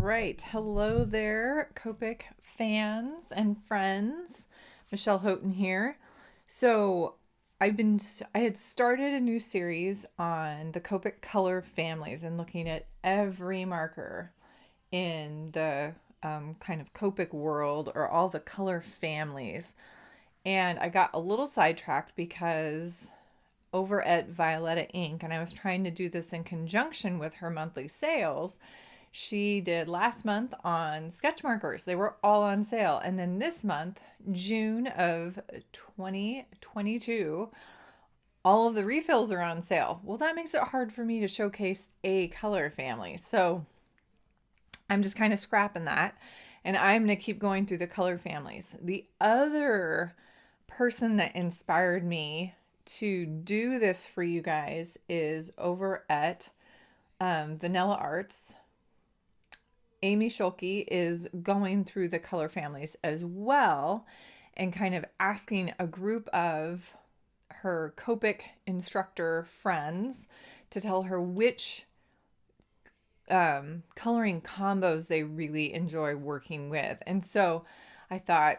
right. Hello there, Copic fans and friends. Michelle Houghton here. So, I had started a new series on the Copic Color Families and looking at every marker in the kind of Copic world or all the color families. And I got a little sidetracked because over at Violetta Ink, and I was trying to do this in conjunction with her monthly sales. She did last month on sketch markers. They were all on sale. And then this month, June of 2022, all of the refills are on sale. Well, that makes it hard for me to showcase a color family. So I'm just kind of scrapping that. And I'm going to keep going through the color families. The other person that inspired me to do this for you guys is over at Vanilla Arts. Amy Schulke is going through the color families as well and kind of asking a group of her Copic instructor friends to tell her which coloring combos they really enjoy working with. And so I thought,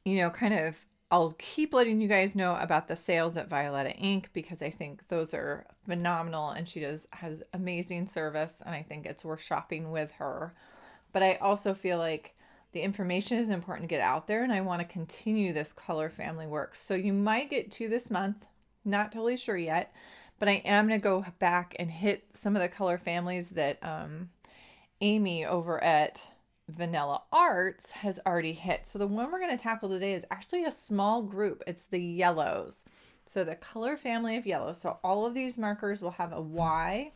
kind of I'll keep letting you guys know about the sales at Violetta Ink because I think those are phenomenal and she has amazing service and I think it's worth shopping with her. But I also feel like the information is important to get out there and I want to continue this color family work. So you might get two this month, not totally sure yet, but I am going to go back and hit some of the color families that Amy over at Vanilla Arts has already hit. So the one we're going to tackle today is actually a small group. It's the yellows. So the color family of yellows. So all of these markers will have a Y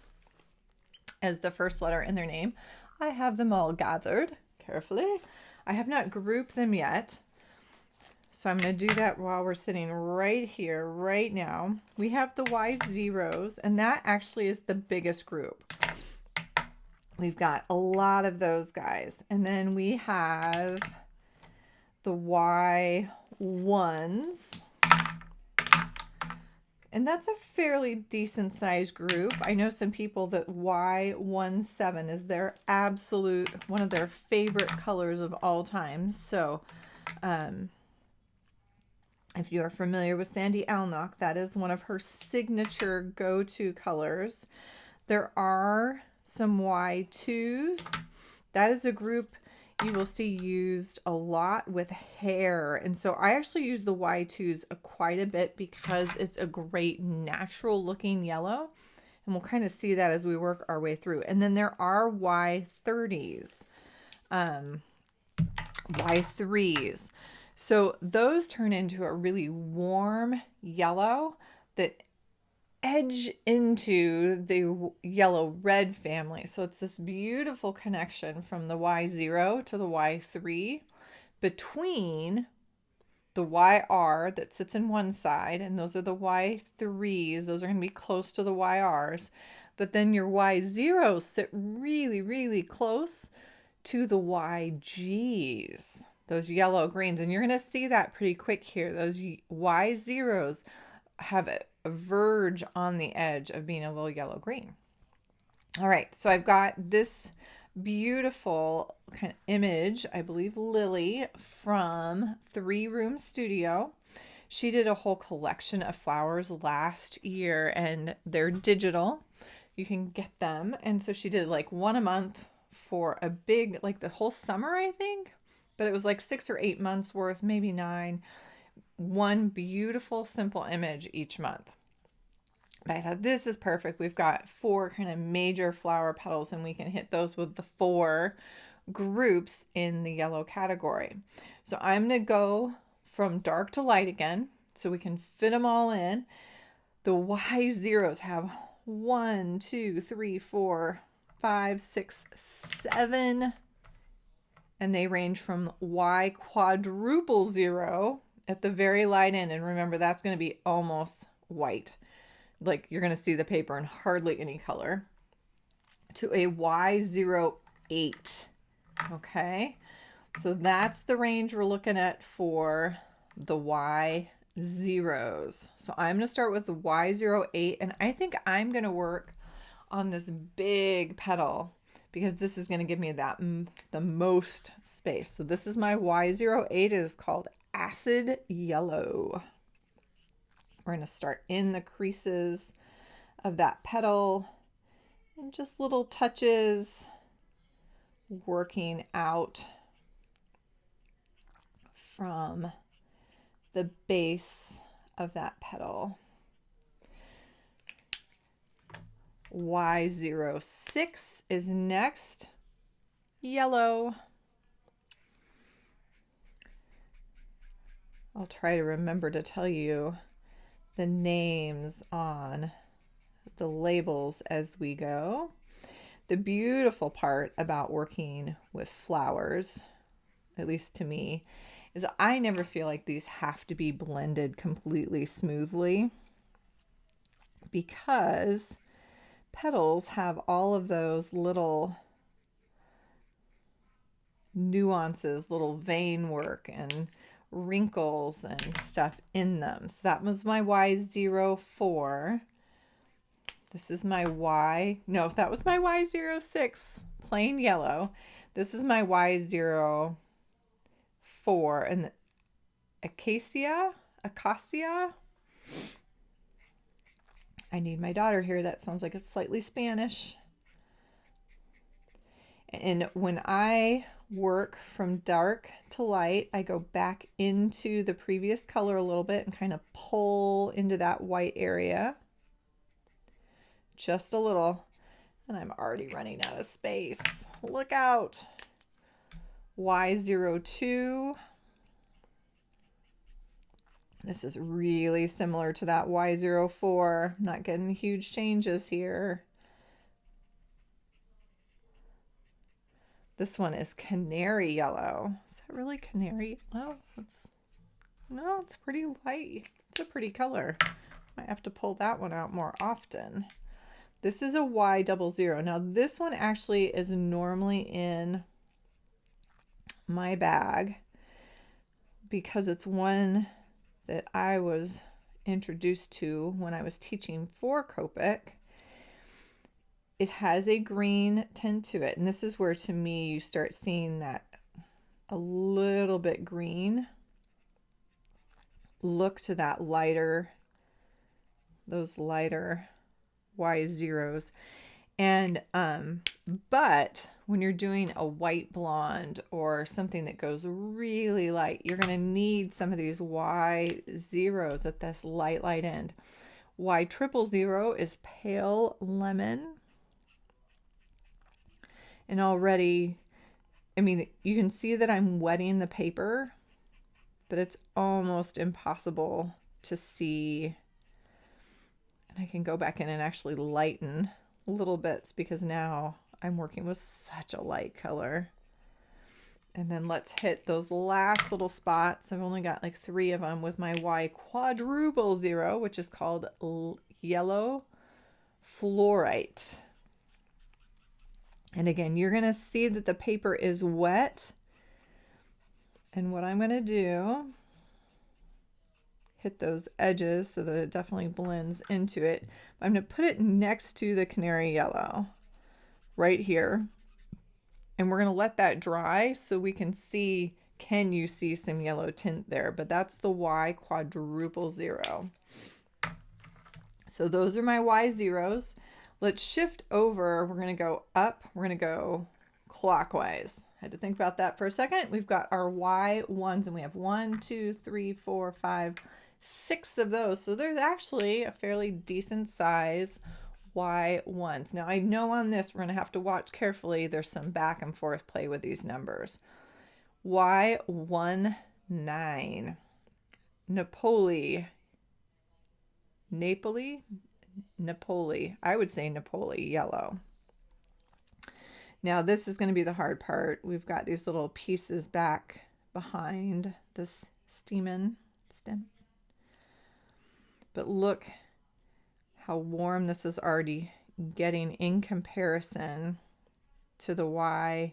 as the first letter in their name. I have them all gathered carefully. I have not grouped them yet. So I'm going to do that while we're sitting right here, right now. We have the Y zeros, and that actually is the biggest group. We've got a lot of those guys. And then we have the Y1s. And that's a fairly decent sized group. I know some people that Y17 is their absolute, one of their favorite colors of all time. So if you are familiar with Sandy Alnock, that is one of her signature go-to colors. There are some Y2s. That is a group you will see used a lot with hair. And so I actually use the Y2s quite a bit because it's a great natural looking yellow. And we'll kind of see that as we work our way through. And then there are Y30s, Y3s. So those turn into a really warm yellow that edge into the yellow-red family. So it's this beautiful connection from the Y0 to the Y3 between the YR that sits in one side, and those are the Y3s. Those are going to be close to the YRs. But then your Y0s sit really, really close to the YGs, those yellow greens. And you're going to see that pretty quick here. Those Y0s have a verge on the edge of being a little yellow green. All right, so I've got this beautiful kind of image, I believe Lily from 3 Room Studio. She did a whole collection of flowers last year and they're digital. You can get them. And so she did like one a month for a big, like the whole summer, I think, but it was like 6 or 8 months worth, maybe 9. One beautiful, simple image each month. But I thought this is perfect. We've got 4 kind of major flower petals and we can hit those with the 4 groups in the yellow category. So I'm going to go from dark to light again so we can fit them all in. The Y0s have 1, 2, 3, 4, 5, 6, 7. And they range from Y quadruple 0 at the very light end. And remember, that's going to be almost white. Like you're going to see the paper in hardly any color. To a Y08. Okay. So that's the range we're looking at for the Y0s. So I'm going to start with the Y08. And I think I'm going to work on this big petal because this is going to give me that the most space. So this is my Y08. It is called Acid Yellow. We're going to start in the creases of that petal and just little touches, working out from the base of that petal. Y06 is next, yellow. I'll try to remember to tell you the names on the labels as we go. The beautiful part about working with flowers, at least to me, is I never feel like these have to be blended completely smoothly, because petals have all of those little nuances, little vein work and wrinkles and stuff in them. So that was my Y04. This is my that was my Y06, plain yellow. This is my Y04, and acacia. I need my daughter here. That sounds like it's slightly Spanish. And when I work from dark to light, I go back into the previous color a little bit and kind of pull into that white area. Just a little. And I'm already running out of space. Look out. Y02. This is really similar to that Y04. Not getting huge changes here. This one is canary yellow. Is that really canary yellow? No, it's pretty light. It's a pretty color. Might have to pull that one out more often. This is a Y00. Now this one actually is normally in my bag because it's one that I was introduced to when I was teaching for Copic. It has a green tint to it, and this is where to me you start seeing that a little bit green look to that lighter, those lighter Y0s. And but when you're doing a white blonde or something that goes really light, you're going to need some of these Y0s at this light end. Y000 is pale lemon. And already, I mean, you can see that I'm wetting the paper, but it's almost impossible to see. And I can go back in and actually lighten little bits because now I'm working with such a light color. And then let's hit those last little spots. I've only got like 3 of them with my Y000, which is called yellow fluorite. And again, you're going to see that the paper is wet. And what I'm going to do, hit those edges so that it definitely blends into it. I'm going to put it next to the canary yellow right here. And we're going to let that dry so we can see, can you see some yellow tint there? But that's the Y000. So those are my Y0s. Let's shift over. We're going to go up. We're going to go clockwise. Had to think about that for a second. We've got our Y1s, and we have 1, 2, 3, 4, 5, 6 of those. So there's actually a fairly decent size Y1s. Now I know on this we're going to have to watch carefully. There's some back and forth play with these numbers. Y19. Napoli. I would say Napoli yellow. Now this is going to be the hard part. We've got these little pieces back behind this stem. But look how warm this is already getting in comparison to the Y08.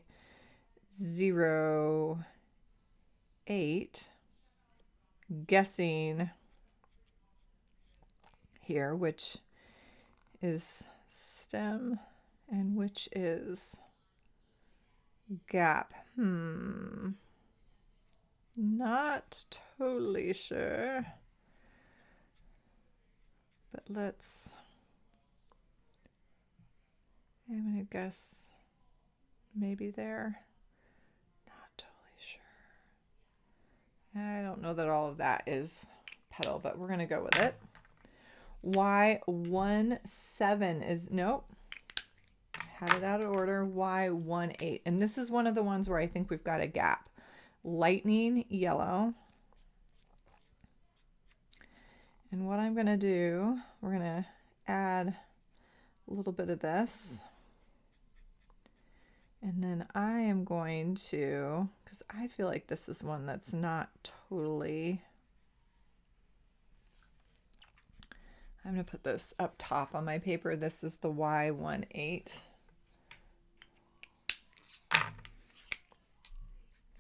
Guessing here which is stem and which is gap. Not totally sure. But I'm going to guess maybe there. Not totally sure. I don't know that all of that is petal, but we're going to go with it. Y17 is, nope. Had it out of order. Y18. And this is one of the ones where I think we've got a gap. Lightning yellow. And what I'm going to do, we're going to add a little bit of this. And then I am going to, because I feel like this is one that's not totally, I'm going to put this up top on my paper. This is the Y18.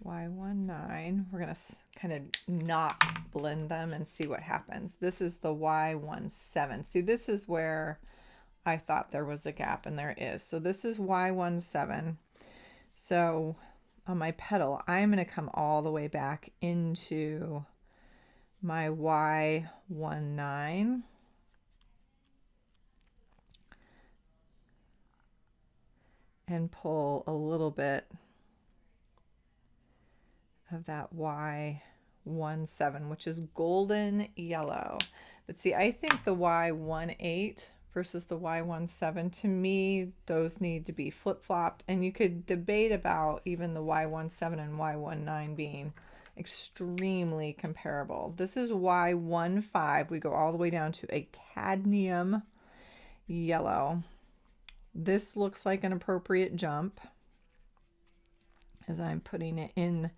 Y19. We're going to kind of not blend them and see what happens. This is the Y17. See, this is where I thought there was a gap, and there is. So this is Y17. So on my petal, I'm going to come all the way back into my Y19. And pull a little bit of that Y17, which is golden yellow. But see, I think the Y18 versus the Y17, to me, those need to be flip-flopped. And you could debate about even the Y17 and Y19 being extremely comparable. This is Y15. We go all the way down to a cadmium yellow. This looks like an appropriate jump as I'm putting it in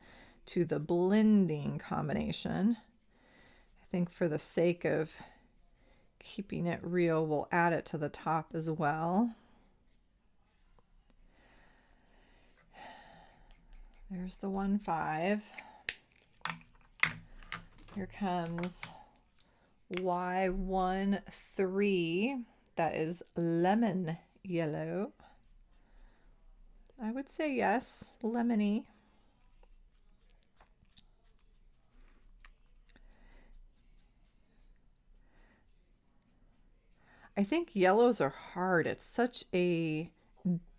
to the blending combination. I think for the sake of keeping it real, we'll add it to the top as well. There's the 1-5. Here comes Y13. That is lemon yellow. I would say yes, lemony. I think yellows are hard. It's such a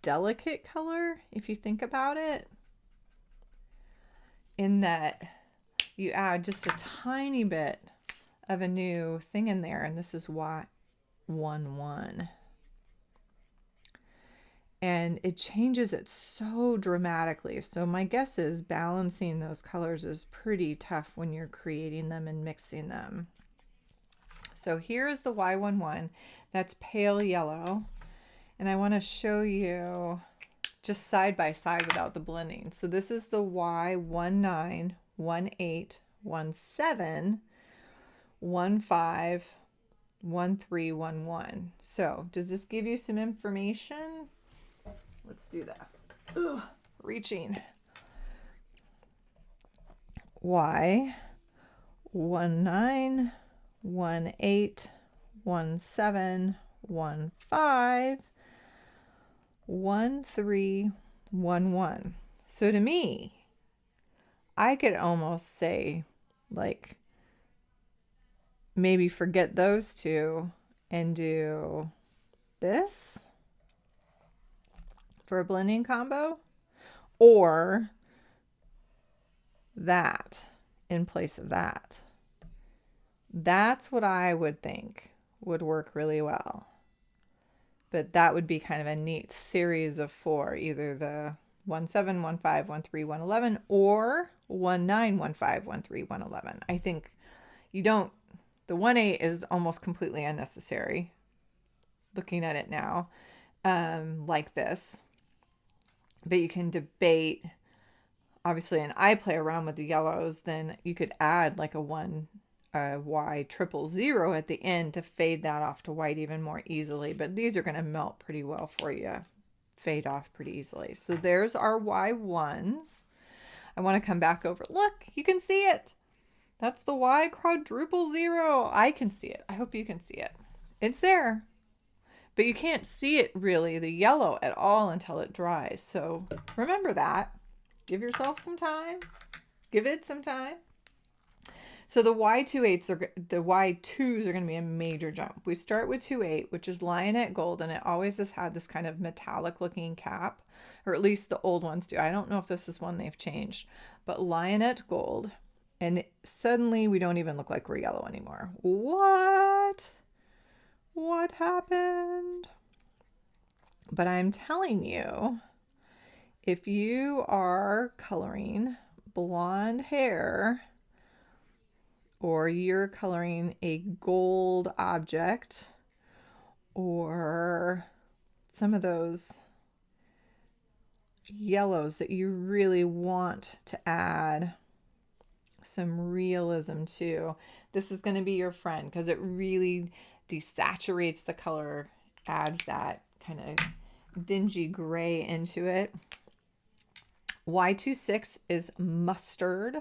delicate color, if you think about it, in that you add just a tiny bit of a new thing in there, and this is Y11. And it changes it so dramatically. So my guess is balancing those colors is pretty tough when you're creating them and mixing them. So here is the Y11. That's pale yellow. And I want to show you just side by side without the blending. So this is the Y19, 18, 17, 15, 13, 11. So does this give you some information? Let's do this. Ugh, reaching. Y19, 18, 17, 15, 13, 11. So to me, I could almost say, like, maybe forget those two and do this for a blending combo, or that in place of that. That's what I would think would work really well. But that would be kind of a neat series of 4, either the 17, 15, 13, 11, or 19, 15, 13, 11. I think you don't, the 18 is almost completely unnecessary looking at it now, like this. But you can debate, obviously, and I play around with the yellows, then you could add like a Y000 at the end to fade that off to white even more easily. But these are going to melt pretty well for you, fade off pretty easily. So there's our Y1s. I want to come back over. Look, you can see it. That's the Y000. I can see it. I hope you can see it. It's there. but you can't see it really, the yellow at all, until it dries. So remember that. Give yourself some time. Give it some time. So the Y28s the Y2s are going to be a major jump. We start with 28, which is Lionette Gold, and it always has had this kind of metallic looking cap, or at least the old ones do. I don't know if this is one they've changed, but Lionette Gold, and suddenly we don't even look like we're yellow anymore. What? What happened? But I'm telling you, if you are coloring blonde hair, or you're coloring a gold object, or some of those yellows that you really want to add some realism to, this is going to be your friend, because it really desaturates the color, adds that kind of dingy gray into it. Y26 is mustard.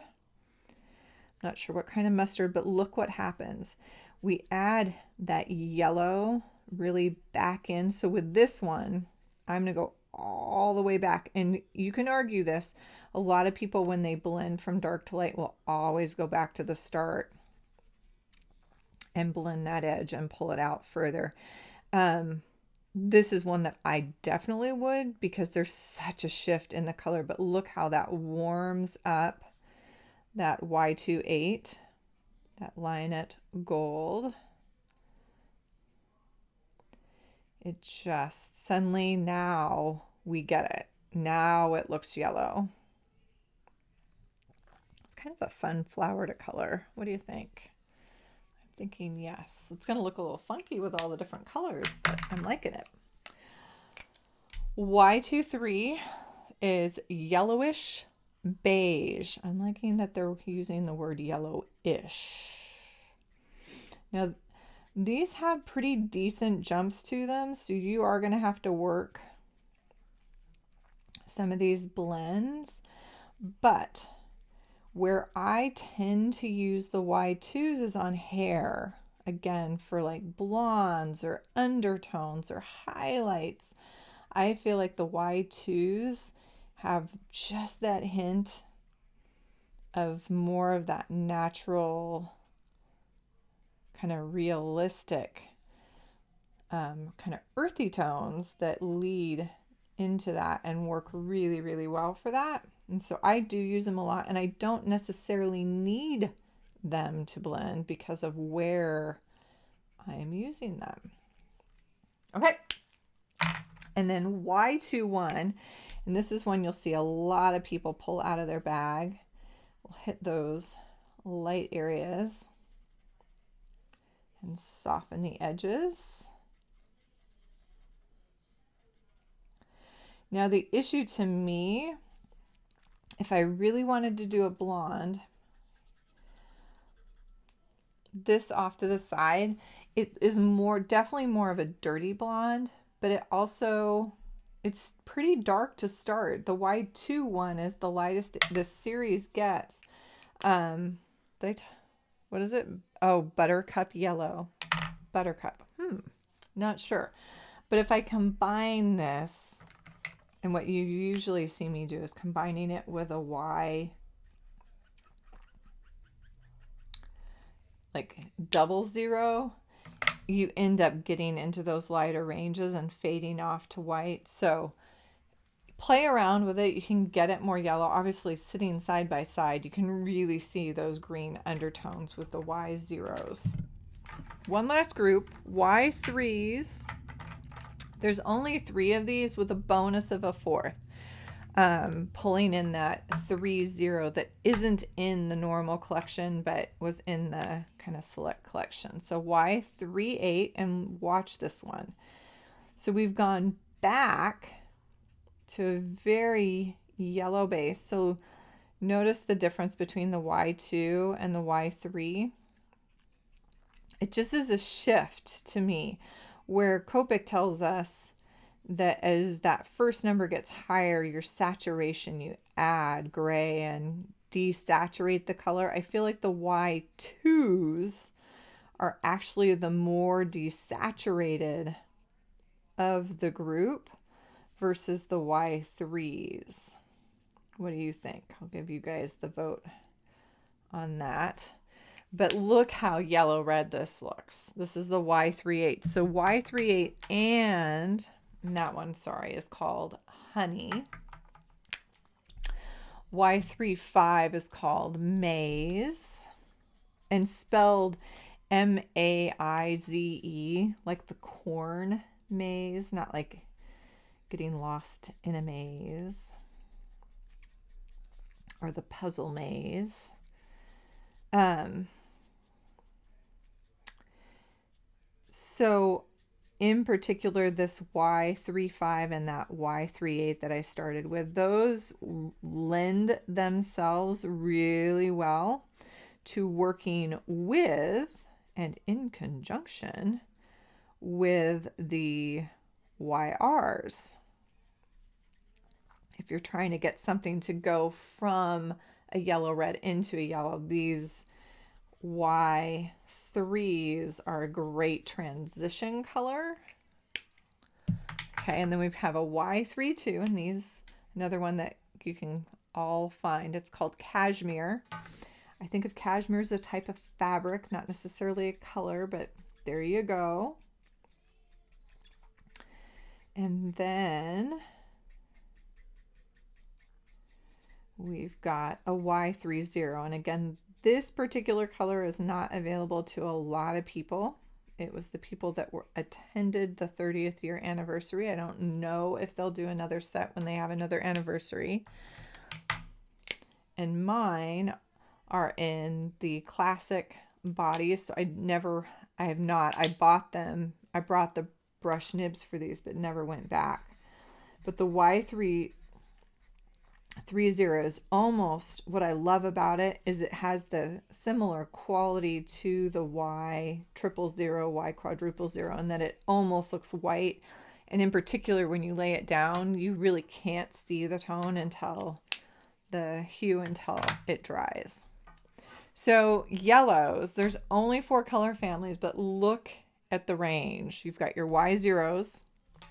Not sure what kind of mustard, but look what happens. We add that yellow really back in. So with this one, I'm going to go all the way back. And you can argue this. A lot of people, when they blend from dark to light, will always go back to the start and blend that edge and pull it out further. This is one that I definitely would, because there's such a shift in the color. But look how that warms up that Y28, that Lionette Gold. It just suddenly, now we get it. Now it looks yellow. It's kind of a fun flower to color. What do you think? I'm thinking yes. It's going to look a little funky with all the different colors, but I'm liking it. Y23 is yellowish beige. I'm liking that they're using the word yellowish. Now, these have pretty decent jumps to them, so you are going to have to work some of these blends. But where I tend to use the Y2s is on hair. Again, for like blondes or undertones or highlights. I feel like the Y2s have just that hint of more of that natural, kind of realistic, kind of earthy tones that lead into that and work really, really well for that. And so I do use them a lot, and I don't necessarily need them to blend because of where I am using them. Okay. And then Y21, and this is one you'll see a lot of people pull out of their bag. We'll hit those light areas and soften the edges. Now the issue to me, if I really wanted to do a blonde, this off to the side, it is definitely more of a dirty blonde, but it also, it's pretty dark to start. The Y2 one is the lightest this series gets. What is it? Oh, buttercup yellow. Buttercup. Not sure. But if I combine this, and what you usually see me do is combining it with a Y, like 00, you end up getting into those lighter ranges and fading off to white. So play around with it. You can get it more yellow. Obviously, sitting side by side, you can really see those green undertones with the Y0s. One last group, Y3s. There's only 3 of these with a bonus of a 4th. Pulling in that 30 that isn't in the normal collection, but was in the kind of select collection. So Y38, and watch this one. So we've gone back to a very yellow base. So notice the difference between the Y2 and the Y3. It just is a shift to me, where Copic tells us that as that first number gets higher, your saturation, you add gray and desaturate the color. I feel like the Y2s are actually the more desaturated of the group versus the Y3s. What do you think? I'll give you guys the vote on that. But look how yellow-red this looks. This is the Y38. So Y38 and that one, sorry, is called Honey. Y35 is called Maize, and spelled M-A-I-Z-E, like the corn maze, not like getting lost in a maze, or the puzzle maze. So in particular, this Y35 and that Y38 that I started with, those lend themselves really well to working with and in conjunction with the YRs. If you're trying to get something to go from a yellow red into a yellow, these Y3s are a great transition color. Okay, and then we have a Y32, and these, another one that you can all find. It's called Cashmere. I think of cashmere as a type of fabric, not necessarily a color, but there you go. And then we've got a Y30, and again, this particular color is not available to a lot of people. It was the people that attended the 30th year anniversary. I don't know if they'll do another set when they have another anniversary. And mine are in the classic bodies. So I bought them. I brought the brush nibs for these, but never went back. But the Y30 is almost, what I love about it is it has the similar quality to the Y000, Y000, and that it almost looks white. And in particular, when you lay it down, you really can't see the tone until the hue until it dries. So yellows, there's only 4 color families, but look at the range. You've got your Y0s,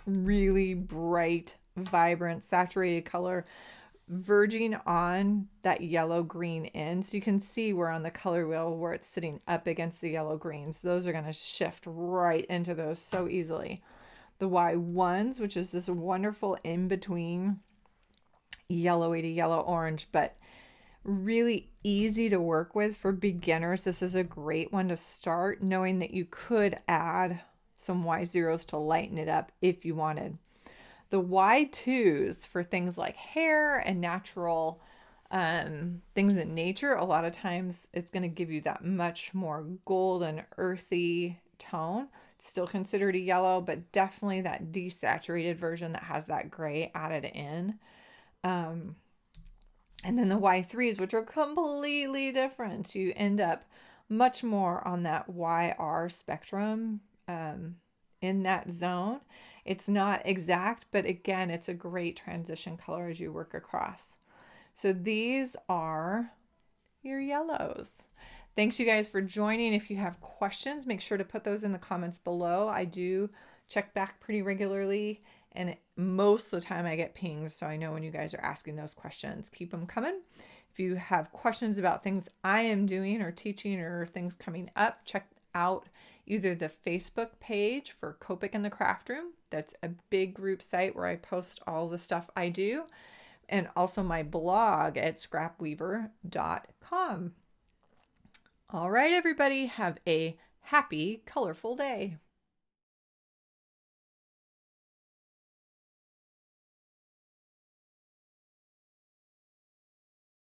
really bright, vibrant, saturated color, verging on that yellow green end. So you can see we're on the color wheel where it's sitting up against the yellow greens. Those are going to shift right into those so easily. The Y1s, which is this wonderful in-between yellowy to yellow orange, but really easy to work with for beginners. This is a great one to start, knowing that you could add some Y0s to lighten it up if you wanted. The Y2s for things like hair and natural things in nature, a lot of times it's going to give you that much more golden, earthy tone. Still considered a yellow, but definitely that desaturated version that has that gray added in. And then the Y3s, which are completely different. You end up much more on that YR spectrum in that zone. It's not exact, but again, it's a great transition color as you work across. So these are your yellows. Thanks you guys for joining. If you have questions, make sure to put those in the comments below. I do check back pretty regularly, and most of the time I get pings, so I know when you guys are asking those questions. Keep them coming. If you have questions about things I am doing or teaching or things coming up, check out either the Facebook page for Copic and the Craft Room. That's a big group site where I post all the stuff I do, and also my blog at scrapweaver.com. All right, everybody, have a happy, colorful day.